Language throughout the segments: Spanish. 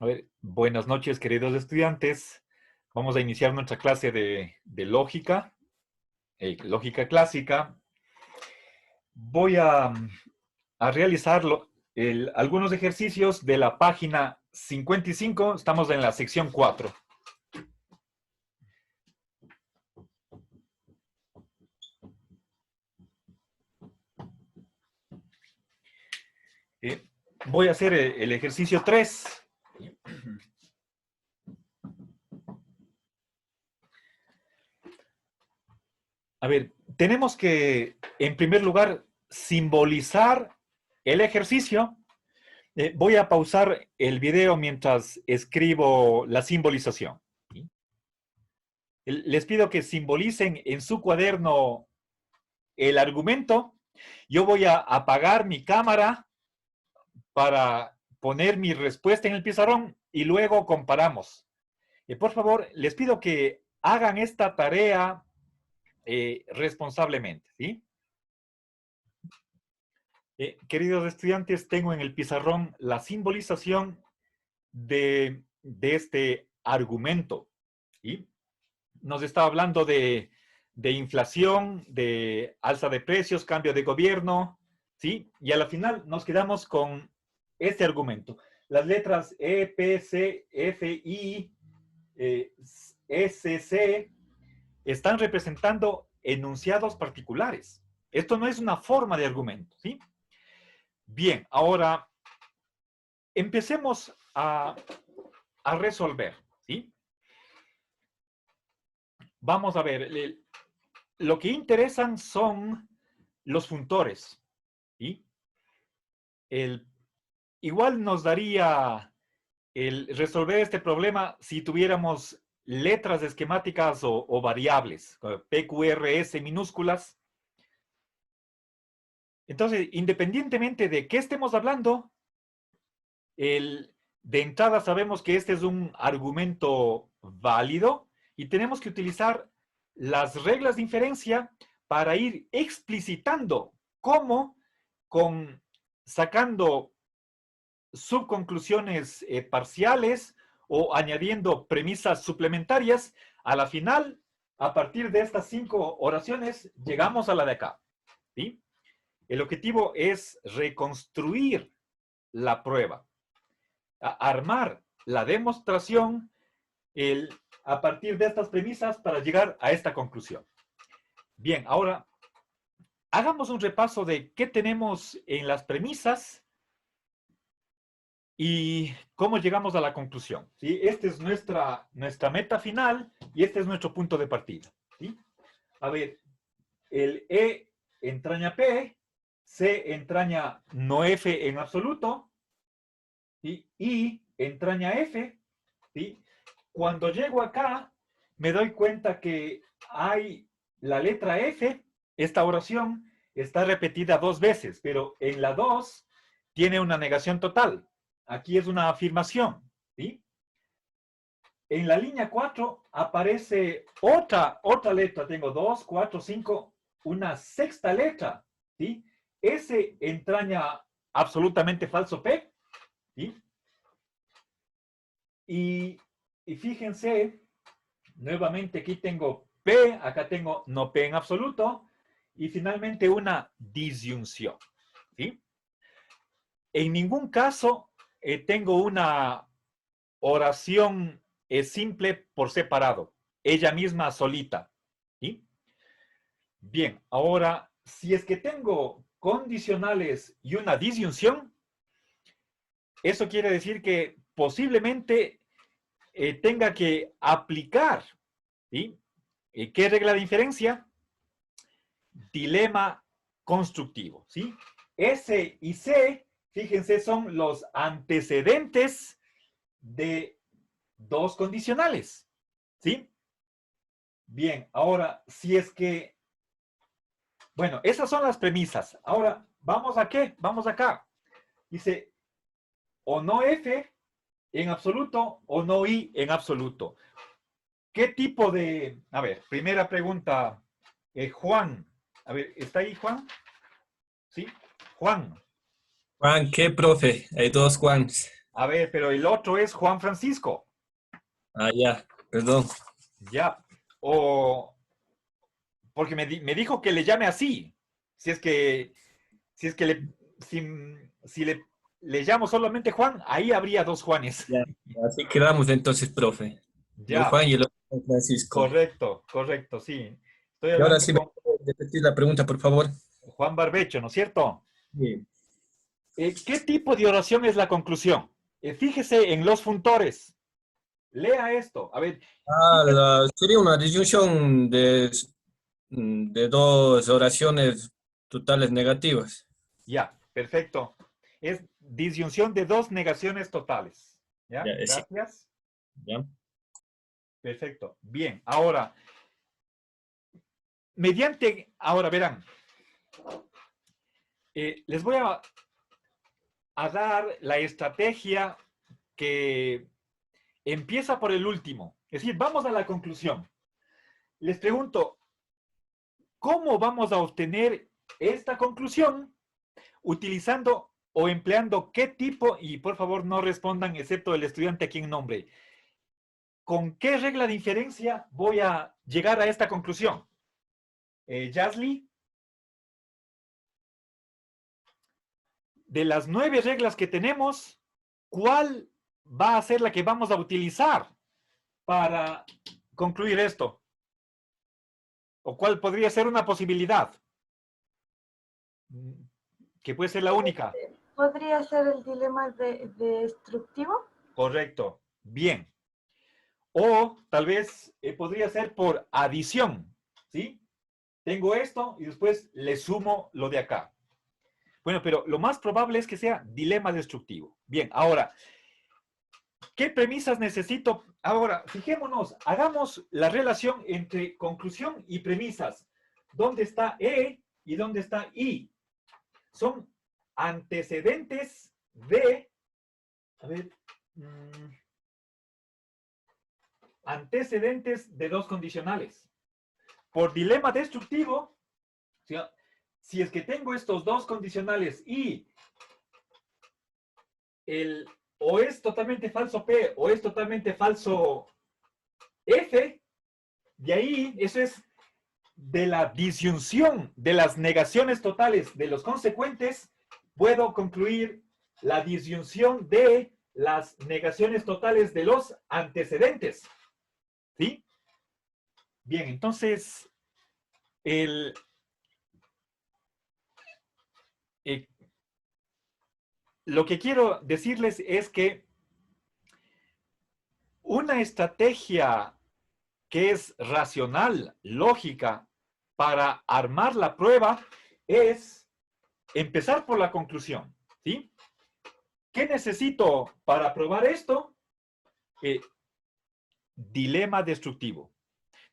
A ver, buenas noches, queridos estudiantes. Vamos a iniciar nuestra clase de lógica, lógica clásica. Voy a realizar algunos ejercicios de la página 55. Estamos en la sección 4. Voy a hacer el ejercicio 3. A ver, tenemos que, en primer lugar, simbolizar el ejercicio. Voy a pausar el video mientras escribo la simbolización. ¿Sí? Les pido que simbolicen en su cuaderno el argumento. Yo voy a apagar mi cámara para poner mi respuesta en el pizarrón y luego comparamos. Por favor, les pido que hagan esta tarea responsablemente, ¿sí? Queridos estudiantes, tengo en el pizarrón la simbolización de este argumento. ¿Sí? Nos está hablando de inflación, de alza de precios, cambio de gobierno, ¿sí? Y a la final nos quedamos con este argumento. Las letras E, P, C, F, I, S, C están representando enunciados particulares. Esto no es una forma de argumento, ¿sí? Bien, ahora empecemos a resolver, ¿sí? Vamos a ver, lo que interesan son los funtores, ¿sí? Igual nos daría el resolver este problema si tuviéramos letras esquemáticas o variables, PQRS minúsculas. Entonces, independientemente de qué estemos hablando, de entrada sabemos que este es un argumento válido y tenemos que utilizar las reglas de inferencia para ir explicitando cómo, sacando subconclusiones parciales o añadiendo premisas suplementarias, a la final, a partir de estas 5 oraciones, llegamos a la de acá, ¿sí? El objetivo es reconstruir la prueba, armar la demostración a partir de estas premisas para llegar a esta conclusión. Bien, ahora hagamos un repaso de qué tenemos en las premisas y cómo llegamos a la conclusión, ¿sí? Esta es nuestra meta final y este es nuestro punto de partida, ¿sí? A ver, el E entraña P, C entraña no F en absoluto, ¿sí? I entraña F, ¿sí? Cuando llego acá, me doy cuenta que hay la letra F, esta oración está repetida 2 veces, pero en la 2 tiene una negación total. Aquí es una afirmación, ¿sí? En la línea 4 aparece otra letra. Tengo 2, 4, 5, una sexta letra, ¿sí? S entraña absolutamente falso P, ¿sí? Y fíjense, nuevamente aquí tengo P, acá tengo no P en absoluto, y finalmente una disyunción, ¿sí? En ningún caso tengo una oración simple por separado, ella misma solita, ¿sí? Bien, ahora, si es que tengo condicionales y una disyunción, eso quiere decir que posiblemente tenga que aplicar, ¿sí? ¿Qué regla de inferencia? Dilema constructivo, ¿sí? S y C, fíjense, son los antecedentes de 2 condicionales, ¿sí? Bien, ahora, si es que, bueno, esas son las premisas. Ahora, ¿vamos a qué? Vamos acá. Dice, o no F en absoluto o no I en absoluto. ¿Qué tipo de, a ver, primera pregunta, Juan, a ver, ¿está ahí Juan? ¿Sí? Juan. Juan, ¿qué, profe? Hay dos Juans. A ver, pero el otro es Juan Francisco. Ah, ya, perdón. Ya. O porque me dijo que le llame así. Si es que, si es que si, si le llamo solamente Juan, ahí habría dos Juanes. Ya, así quedamos entonces, profe. Yo Ya, Juan y el otro Francisco. correcto, correcto, sí. Estoy Y ahora hablando sí me con puede repetir la pregunta, por favor. Juan Barbecho, ¿no es cierto? Sí. ¿Qué tipo de oración es la conclusión? Fíjese en los funtores. Lea esto. A ver, fíjese. Sería una disyunción de dos oraciones totales negativas. Ya, perfecto. Es disyunción de dos negaciones totales. Ya, ¿Ya? sí, Gracias. ya. Perfecto. Bien, ahora, ahora verán, les voy a dar la estrategia que empieza por el último. Es decir, vamos a la conclusión. Les pregunto, ¿cómo vamos a obtener esta conclusión utilizando o empleando qué tipo? Y por favor no respondan excepto el estudiante a quien nombre. ¿Con qué regla de inferencia voy a llegar a esta conclusión? Jasly, de las 9 reglas que tenemos, ¿cuál va a ser la que vamos a utilizar para concluir esto? ¿O cuál podría ser una posibilidad? Que puede ser la única. ¿Podría ser el dilema destructivo? Correcto. Bien. O tal vez podría ser por adición. ¿Sí? Tengo esto y después le sumo lo de acá. Bueno, pero lo más probable es que sea dilema destructivo. Bien, ahora, ¿qué premisas necesito? Ahora, fijémonos, hagamos la relación entre conclusión y premisas. ¿Dónde está E y dónde está I? Son antecedentes de, a ver, antecedentes de dos condicionales. Por dilema destructivo, si es que tengo estos dos condicionales y o es totalmente falso P o es totalmente falso F, de ahí eso es de la disyunción de las negaciones totales de los consecuentes, puedo concluir la disyunción de las negaciones totales de los antecedentes. ¿Sí? Bien, entonces, el, eh, lo que quiero decirles es que una estrategia que es racional, lógica, para armar la prueba es empezar por la conclusión. ¿Sí? ¿Qué necesito para probar esto? Dilema destructivo.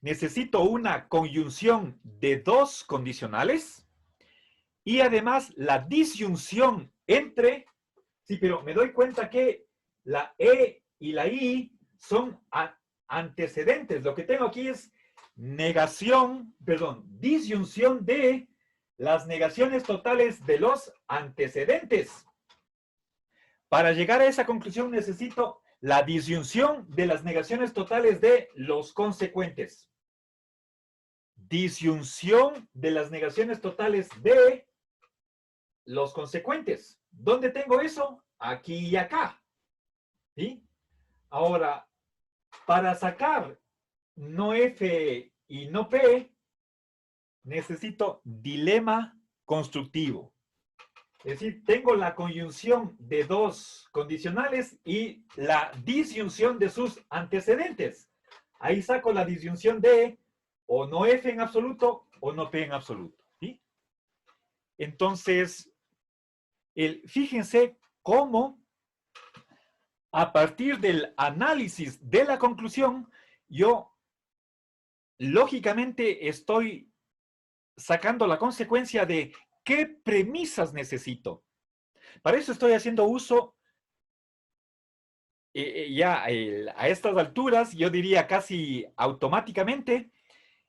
Necesito una conjunción de dos condicionales y además la disyunción entre, sí, pero me doy cuenta que la E y la I son antecedentes. Lo que tengo aquí es disyunción de las negaciones totales de los antecedentes. Para llegar a esa conclusión necesito la disyunción de las negaciones totales de los consecuentes. Disyunción de las negaciones totales de los consecuentes. ¿Dónde tengo eso? Aquí y acá. ¿Sí? Ahora, para sacar no F y no P, necesito dilema constructivo. Es decir, tengo la conjunción de dos condicionales y la disyunción de sus antecedentes. Ahí saco la disyunción de o no F en absoluto o no P en absoluto. ¿Sí? Entonces, fíjense cómo a partir del análisis de la conclusión, yo lógicamente estoy sacando la consecuencia de qué premisas necesito. Para eso estoy haciendo uso ya a estas alturas, yo diría casi automáticamente,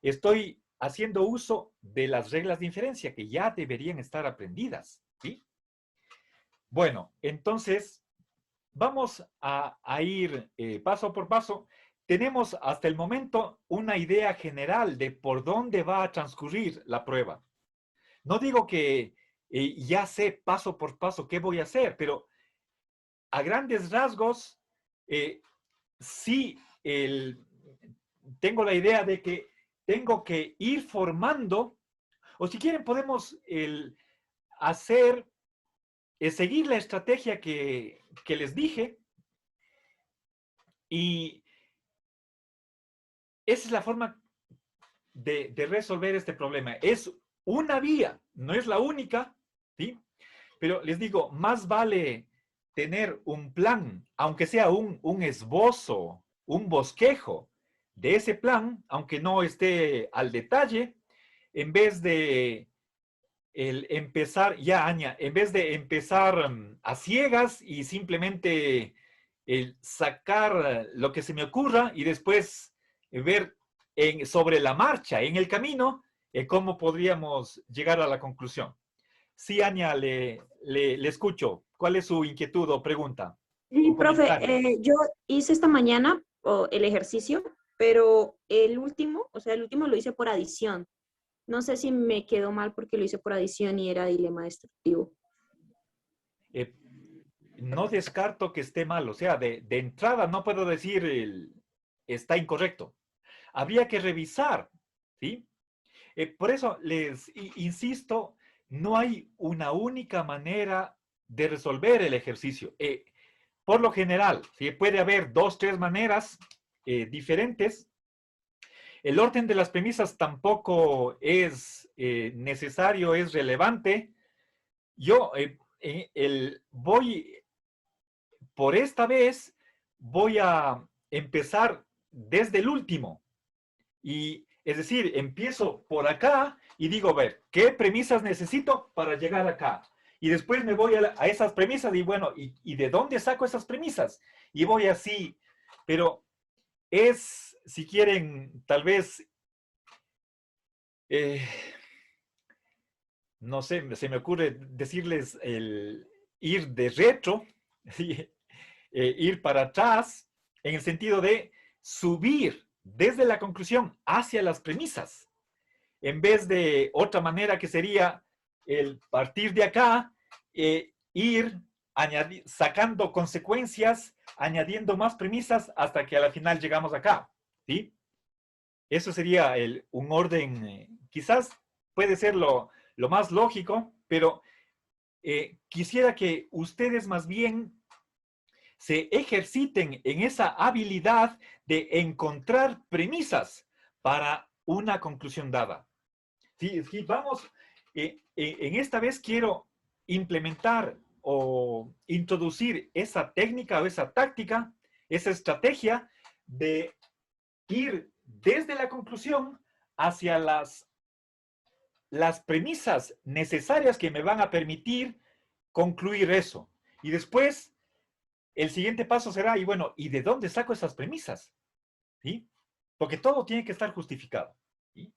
estoy haciendo uso de las reglas de inferencia que ya deberían estar aprendidas. ¿Sí? Bueno, entonces, vamos a ir paso por paso. Tenemos hasta el momento una idea general de por dónde va a transcurrir la prueba. No digo que ya sé paso por paso qué voy a hacer, pero a grandes rasgos, sí tengo la idea de que tengo que ir formando, o si quieren podemos seguir la estrategia que les dije, y esa es la forma de resolver este problema. Es una vía, no es la única, ¿sí? Pero les digo, más vale tener un plan, aunque sea un esbozo, un bosquejo de ese plan, aunque no esté al detalle, en vez de en vez de empezar a ciegas y simplemente sacar lo que se me ocurra y después ver sobre la marcha, en el camino, cómo podríamos llegar a la conclusión. Sí, Anya, le escucho. ¿Cuál es su inquietud o pregunta? Sí, O profe, comentario. yo hice esta mañana el ejercicio, pero el último lo hice por adición. No sé si me quedó mal porque lo hice por adición y era dilema destructivo. No descarto que esté mal, o sea, de entrada no puedo decir está incorrecto. Habría que revisar, ¿sí? Por eso les insisto, no hay una única manera de resolver el ejercicio. Por lo general, ¿sí? Puede haber 2, 3 maneras diferentes. El orden de las premisas tampoco es necesario, es relevante. Yo por esta vez, voy a empezar desde el último. Y es decir, empiezo por acá y digo, a ver, ¿qué premisas necesito para llegar acá? Y después me voy a esas premisas y bueno, ¿y de dónde saco esas premisas? Y voy así, pero si quieren, tal vez, no sé, se me ocurre decirles el ir de retro, ¿sí? Ir para atrás, en el sentido de subir desde la conclusión hacia las premisas, en vez de otra manera que sería el partir de acá, ir sacando consecuencias, añadiendo más premisas hasta que a la final llegamos acá, ¿sí? Eso sería un orden, quizás puede ser lo más lógico, pero quisiera que ustedes más bien se ejerciten en esa habilidad de encontrar premisas para una conclusión dada. Sí, vamos, en esta vez quiero implementar o introducir esa técnica o esa táctica, esa estrategia de ir desde la conclusión hacia las premisas necesarias que me van a permitir concluir eso. Y después, el siguiente paso será, y bueno, ¿y de dónde saco esas premisas? ¿Sí? Porque todo tiene que estar justificado. ¿Sí?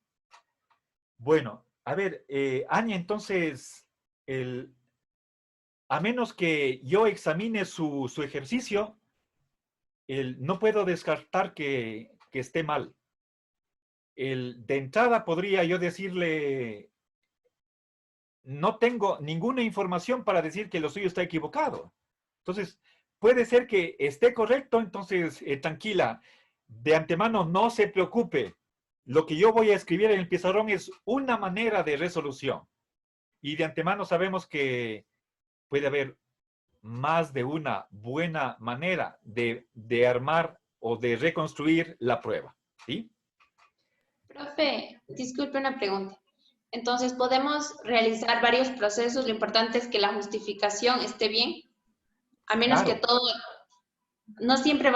Bueno, a ver, Anya, entonces, a menos que yo examine su ejercicio, no puedo descartar que esté mal. De entrada podría yo decirle, no tengo ninguna información para decir que lo suyo está equivocado. Entonces, puede ser que esté correcto, entonces, tranquila, de antemano no se preocupe. Lo que yo voy a escribir en el pizarrón es una manera de resolución. Y de antemano sabemos que puede haber más de una buena manera de armar o de reconstruir la prueba. ¿Sí? Profe, disculpe una pregunta. Entonces, ¿podemos realizar varios procesos? Lo importante es que la justificación esté bien, a menos que Claro. todo, no siempre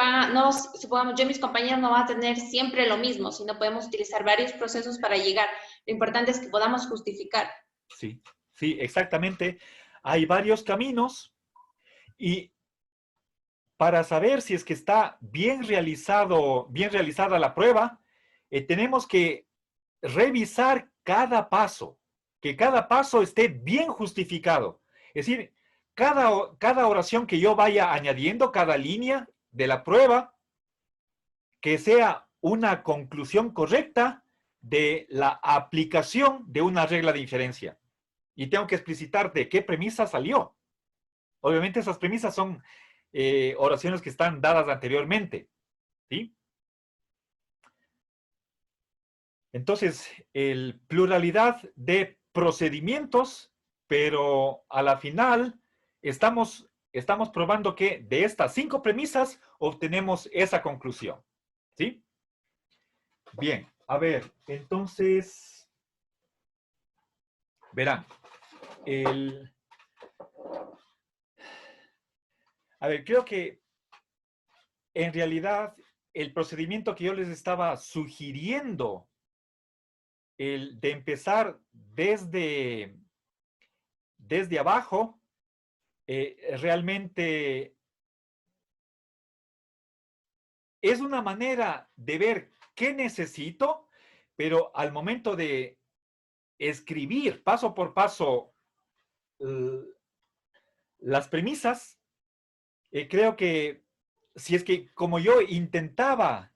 supongamos, yo y mis compañeros no van a tener siempre lo mismo, sino podemos utilizar varios procesos para llegar. Lo importante es que podamos justificar. Sí, sí, exactamente. Hay varios caminos y para saber si es que está bien realizada la prueba, tenemos que revisar cada paso, que cada paso esté bien justificado. Es decir, cada oración que yo vaya añadiendo, cada línea de la prueba, que sea una conclusión correcta de la aplicación de una regla de inferencia. Y tengo que explicitar de qué premisa salió. Obviamente esas premisas son oraciones que están dadas anteriormente, ¿sí? Entonces, el pluralidad de procedimientos, pero a la final estamos probando que de estas 5 premisas obtenemos esa conclusión, ¿sí? Bien, a ver, entonces, verán, a ver, creo que en realidad el procedimiento que yo les estaba sugiriendo, el de empezar desde abajo, realmente es una manera de ver qué necesito, pero al momento de escribir paso por paso las premisas, creo que si es que como yo intentaba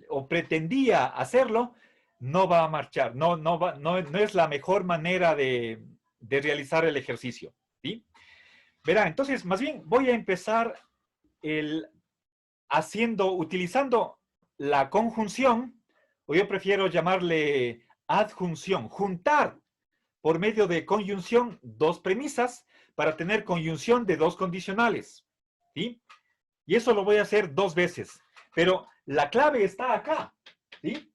o pretendía hacerlo, no va a marchar, no es la mejor manera de realizar el ejercicio, ¿sí? Verá, entonces, más bien voy a empezar utilizando la conjunción, o yo prefiero llamarle adjunción, juntar por medio de conjunción 2 premisas para tener conjunción de 2 condicionales, ¿sí? Y eso lo voy a hacer 2 veces, pero la clave está acá, ¿sí?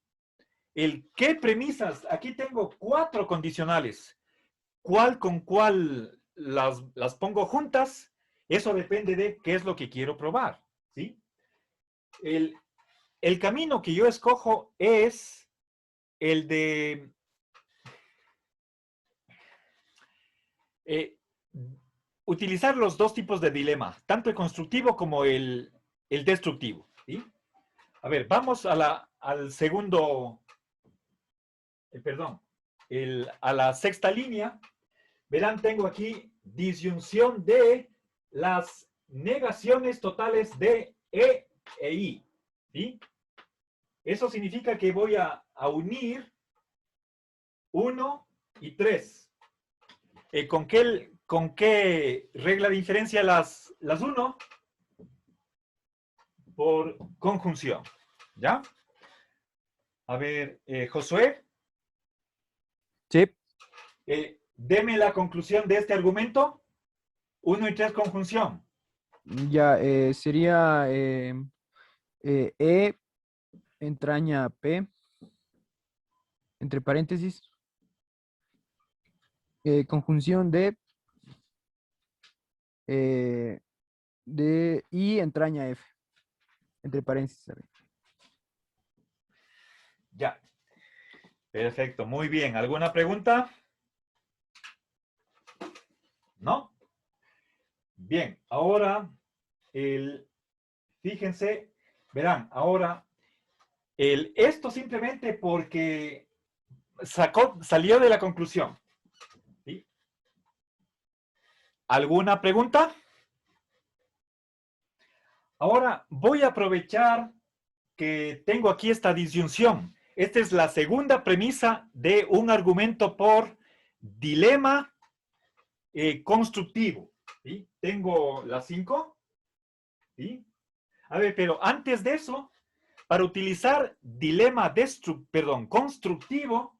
¿Qué premisas? Aquí tengo 4 condicionales. ¿Cuál con cuál las pongo juntas? Eso depende de qué es lo que quiero probar, ¿sí? El camino que yo escojo es el de utilizar los 2 tipos de dilema, tanto el constructivo como el destructivo, ¿sí? A ver, vamos al segundo, perdón, a la sexta línea. Verán, tengo aquí disyunción de las negaciones totales de E e I, ¿sí? Eso significa que voy a unir 1 y 3. ¿Con qué regla de inferencia las uno? Por conjunción, ¿ya? A ver, Josué. Sí, Deme la conclusión de este argumento. 1 y 3 conjunción. ya sería E entraña P, entre paréntesis, conjunción de I entraña F, entre paréntesis. Ya. Perfecto, muy bien. ¿Alguna pregunta? ¿No? Bien, ahora, fíjense, verán, ahora, esto simplemente porque salió de la conclusión. ¿Sí? ¿Alguna pregunta? Ahora voy a aprovechar que tengo aquí esta disyunción. Esta es la segunda premisa de un argumento por dilema constructivo. ¿Sí? Tengo las 5. ¿Sí? A ver, pero antes de eso, para utilizar dilema constructivo,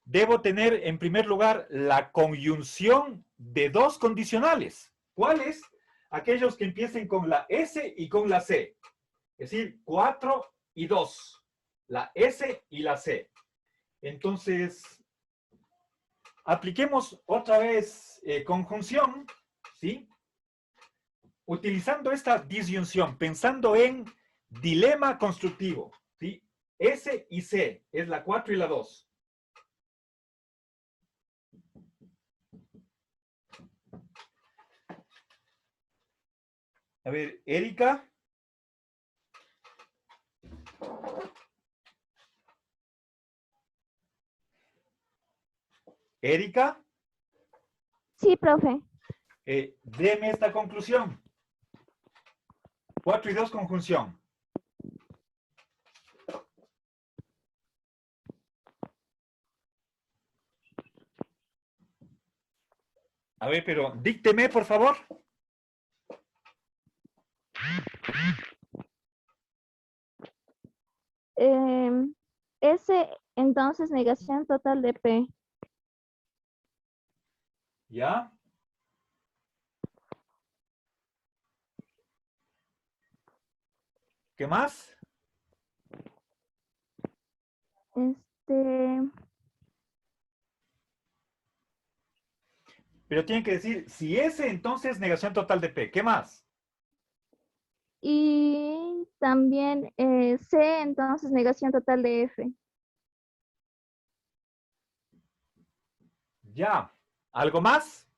debo tener en primer lugar la conjunción de 2 condicionales. ¿Cuáles? Aquellos que empiecen con la S y con la C. Es decir, 4 y 2. La S y la C. Entonces, apliquemos otra vez conjunción, ¿sí? Utilizando esta disyunción, pensando en dilema constructivo, ¿sí? S y C es la 4 y la 2. A ver, Erika. Erika. Sí, profe. Deme esta conclusión. 4 y 2 conjunción. A ver, pero dícteme, por favor. S, entonces negación total de P. ¿Ya? ¿Qué más? Pero tienen que decir, si S, entonces negación total de P. ¿Qué más? Y también C, entonces negación total de F. Ya. ¿Algo más?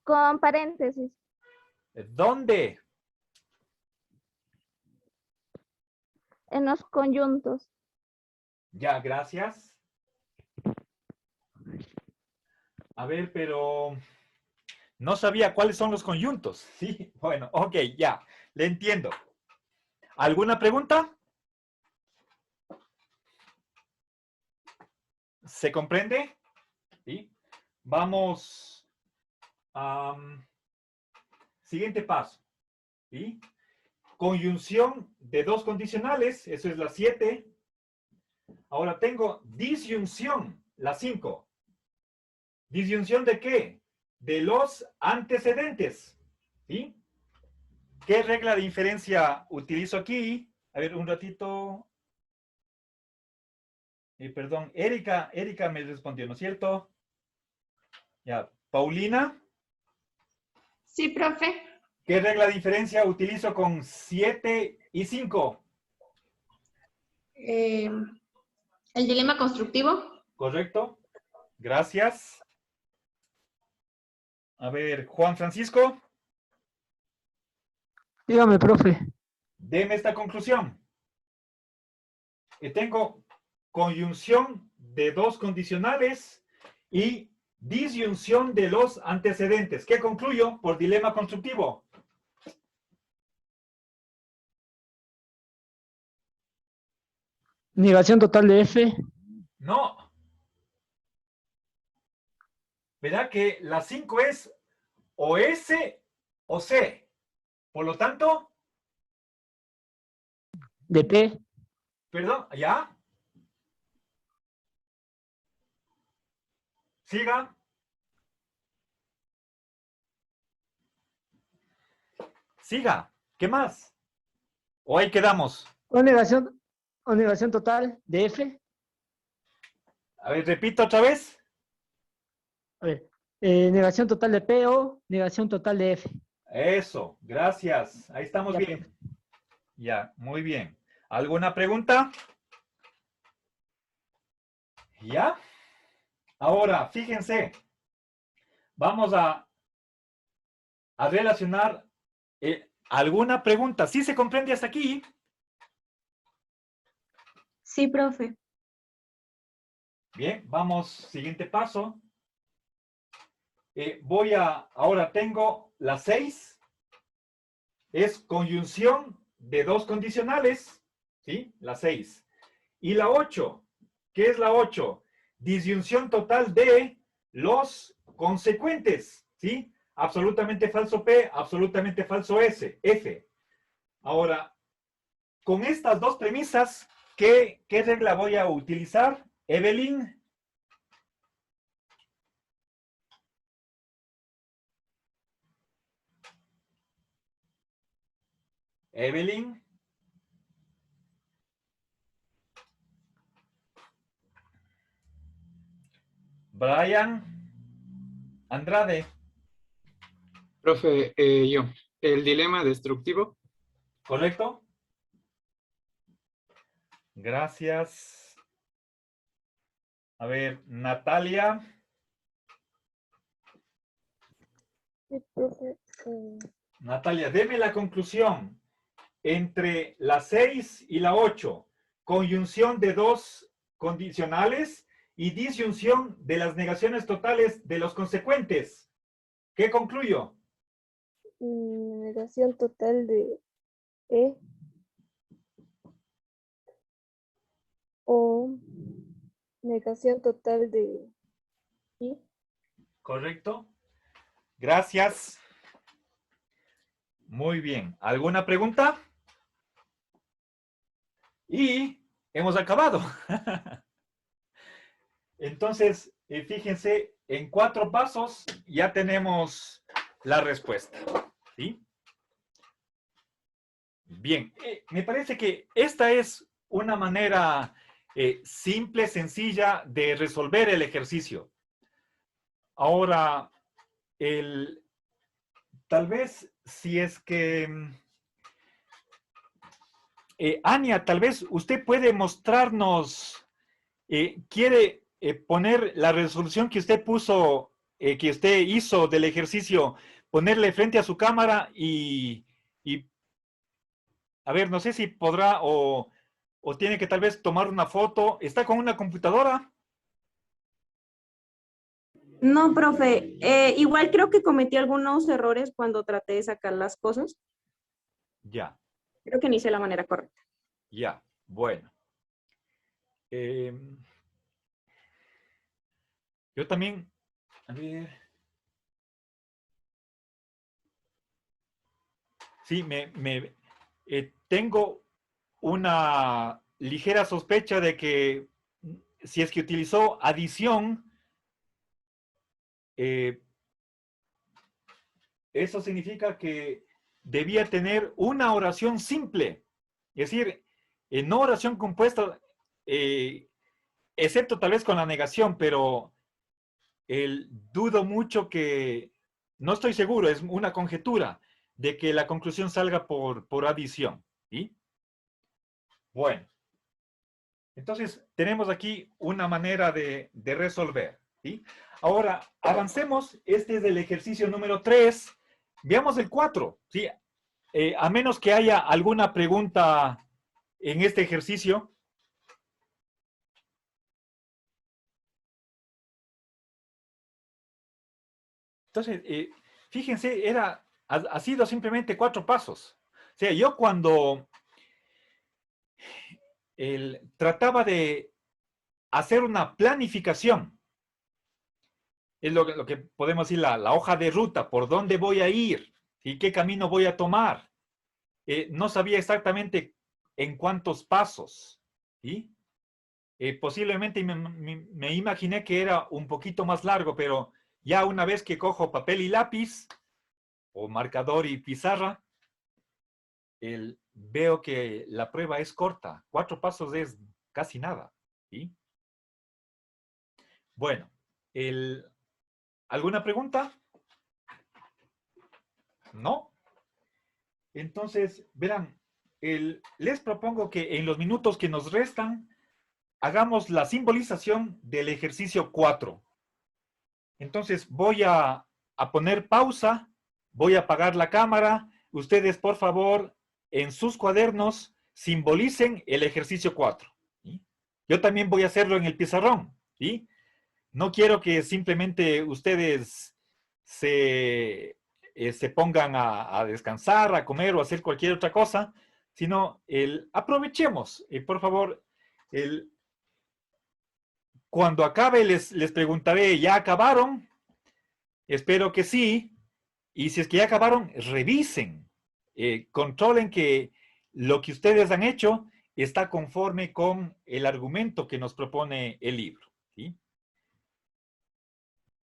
Con paréntesis. ¿Dónde? En los conjuntos. Ya, gracias. A ver, pero no sabía cuáles son los conjuntos. Sí, bueno, ok, ya. Le entiendo. ¿Alguna pregunta? ¿Se comprende? ¿Sí? Vamos a siguiente paso. ¿Sí? Conjunción de dos condicionales, eso es la 7. Ahora tengo disyunción, la 5. ¿Disyunción de qué? De los antecedentes. ¿Sí? ¿Qué regla de inferencia utilizo aquí? A ver, un ratito. Perdón, Erika me respondió, ¿no es cierto? Ya, Paulina. Sí, profe. ¿Qué regla de inferencia utilizo con 7 y 5? El dilema constructivo. ¿Correcto? Gracias. A ver, Juan Francisco. Dígame, profe. Deme esta conclusión. Tengo conjunción de dos condicionales y disyunción de los antecedentes. ¿Qué concluyo por dilema constructivo? Negación total de F. No. ¿Verdad que la 5 es o S o C? Por lo tanto, De P. perdón, ¿ya? Siga. Siga. ¿Qué más? ¿O ahí quedamos? O negación total de F. A ver, repito otra vez. A ver. Negación total de P o negación total de F. Eso, gracias. Ahí estamos Ya, bien. Ya, muy bien. ¿Alguna pregunta? ¿Ya? Ahora, fíjense. Vamos a relacionar alguna pregunta. ¿Sí se comprende hasta aquí? Sí, profe. Bien, vamos, siguiente paso. Ahora tengo la 6. Es conjunción de dos condicionales. ¿Sí? La 6. Y la 8. ¿Qué es la 8? Disyunción total de los consecuentes. ¿Sí? Absolutamente falso P, absolutamente falso S, F. Ahora, con estas dos premisas, ¿qué regla voy a utilizar? Evelyn. Evelyn. Brian. Andrade. Profe, yo. El dilema destructivo. ¿Correcto? Gracias. A ver, Natalia. Natalia, deme la conclusión. Entre la 6 y la 8, conjunción de dos condicionales y disyunción de las negaciones totales de los consecuentes. ¿Qué concluyo? Negación total de E o negación total de I. ¿Correcto? Gracias. Muy bien. ¿Alguna pregunta? Y hemos acabado. Entonces, fíjense, en 4 pasos ya tenemos la respuesta. ¿Sí? Bien, me parece que esta es una manera simple, sencilla de resolver el ejercicio. Ahora, tal vez si es que... Ania, tal vez usted puede mostrarnos, quiere poner la resolución que usted puso, que usted hizo del ejercicio, ponerle frente a su cámara y a ver, no sé si podrá o tiene que tal vez tomar una foto. ¿Está con una computadora? No, profe, igual creo que cometí algunos errores cuando traté de sacar las cosas. Ya. Creo que no hice la manera correcta. Ya, bueno. Yo también, a ver. Sí, tengo una ligera sospecha de que si es que utilizó adición, eso significa que debía tener una oración simple. Es decir, no oración compuesta, excepto tal vez con la negación, pero dudo mucho que, no estoy seguro, es una conjetura, de que la conclusión salga por adición. ¿Sí? Bueno, entonces tenemos aquí una manera de resolver. ¿Sí? Ahora, avancemos. Este es el ejercicio número 3. Veamos el 4. ¿Sí? A menos que haya alguna pregunta en este ejercicio. Entonces, fíjense, ha sido simplemente 4 pasos. O sea, yo cuando trataba de hacer una planificación, es lo que podemos decir, la hoja de ruta, por dónde voy a ir y qué camino voy a tomar. No sabía exactamente en cuántos pasos. ¿Sí? Posiblemente me imaginé que era un poquito más largo, pero ya una vez que cojo papel y lápiz, o marcador y pizarra, veo que la prueba es corta. 4 pasos es casi nada. ¿Sí? Bueno, ¿alguna pregunta? ¿No? Entonces, verán, les propongo que en los minutos que nos restan, hagamos la simbolización del ejercicio 4. Entonces, voy a poner pausa, voy a apagar la cámara. Ustedes, por favor, en sus cuadernos, simbolicen el ejercicio 4. ¿Sí? Yo también voy a hacerlo en el pizarrón. ¿Sí? No quiero que simplemente ustedes se pongan a descansar, a comer o a hacer cualquier otra cosa, sino aprovechemos. Por favor, cuando acabe les preguntaré, ¿ya acabaron? Espero que sí. Y si es que ya acabaron, revisen. Controlen que lo que ustedes han hecho está conforme con el argumento que nos propone el libro. ¿Sí?